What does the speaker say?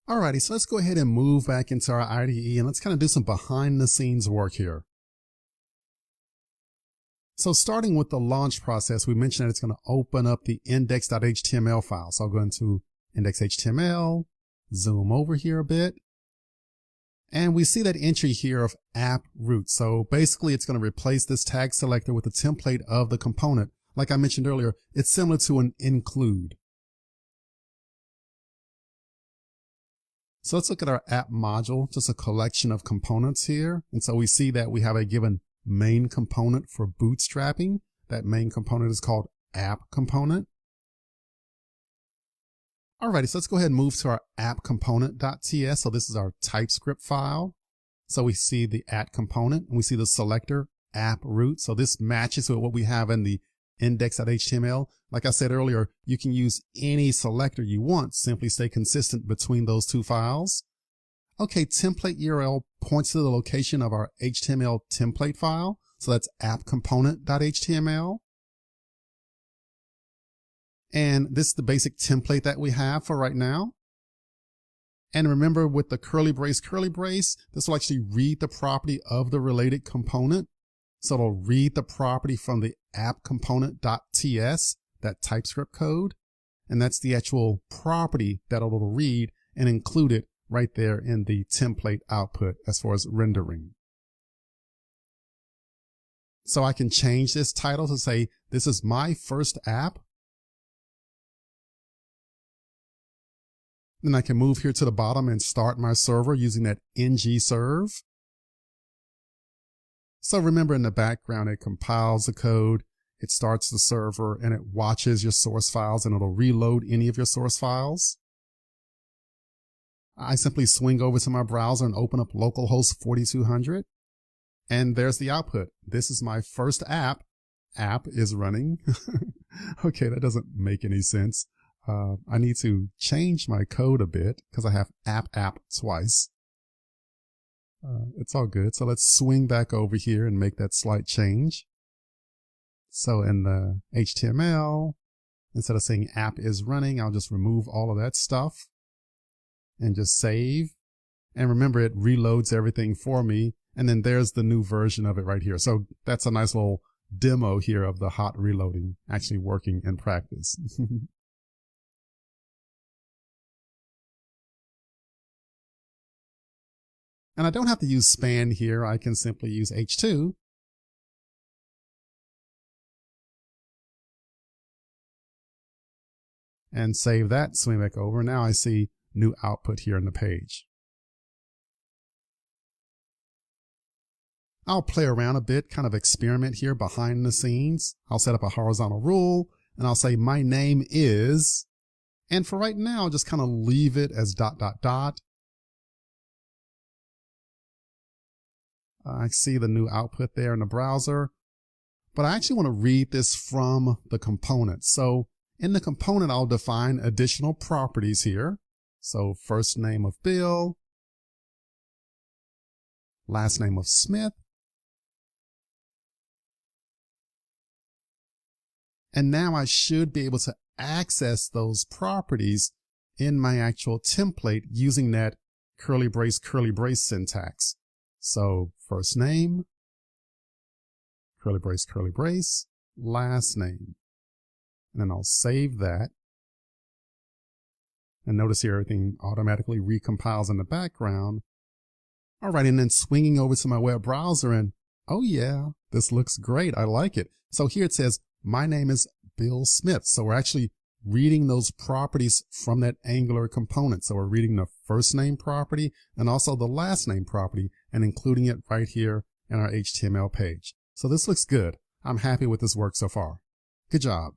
Alrighty, so let's go ahead and move back into our IDE and let's kind of do some behind the scenes work here. So starting with the launch process, we mentioned that it's going to open up the index.html file. So I'll go into index.html, zoom over here a bit, and we see that entry here of app root. So basically it's going to replace this tag selector with the template of the component. Like I mentioned earlier, it's similar to an include. So let's look at our app module, just a collection of components here. And so we see that we have a given main component for bootstrapping. That main component is called app component. Alrighty, so let's go ahead and move to our app component.ts. So this is our TypeScript file. So we see the at component and we see the selector app root. So this matches with what we have in the index.html. Like I said earlier, you can use any selector you want. Simply stay consistent between those two files. Okay, template URL points to the location of our HTML template file. So that's appcomponent.html. And this is the basic template that we have for right now. And remember, with the curly brace, this will actually read the property of the related component. So it'll read the property from the appcomponent.ts, that TypeScript code. And that's the actual property that it'll read and include it right there in the template output as far as rendering. So I can change this title to say, this is my first app. Then I can move here to the bottom and start my server using that ng-serve. So remember, in the background, it compiles the code, it starts the server, and it watches your source files, and it'll reload any of your source files. I simply swing over to my browser and open up localhost 4200. And there's the output. This is my first app. App is running. Okay, that doesn't make any sense. I need to change my code a bit because I have app twice. It's all good. So let's swing back over here and make that slight change. So in the HTML, instead of saying app is running, I'll just remove all of that stuff and just save. And remember, it reloads everything for me. And then there's the new version of it right here. So that's a nice little demo here of the hot reloading actually working in practice. And I don't have to use span here. I can simply use H2. And save that, swing back over. Now I see new output here in the page. I'll play around a bit, kind of experiment here behind the scenes. I'll set up a horizontal rule and I'll say my name is, and for right now, just kind of leave it as ... I see the new output there in the browser, but I actually want to read this from the component. So in the component, I'll define additional properties here. So first name of Bill, last name of Smith, and now I should be able to access those properties in my actual template using that curly brace syntax. So first name, curly brace, last name. And then I'll save that. And notice here everything automatically recompiles in the background. All right, and then swinging over to my web browser and, oh yeah, this looks great. I like it. So here it says, my name is Bill Smith. So we're actually reading those properties from that Angular component. So we're reading the first name property and also the last name property and including it right here in our HTML page. So this looks good. I'm happy with this work so far. Good job.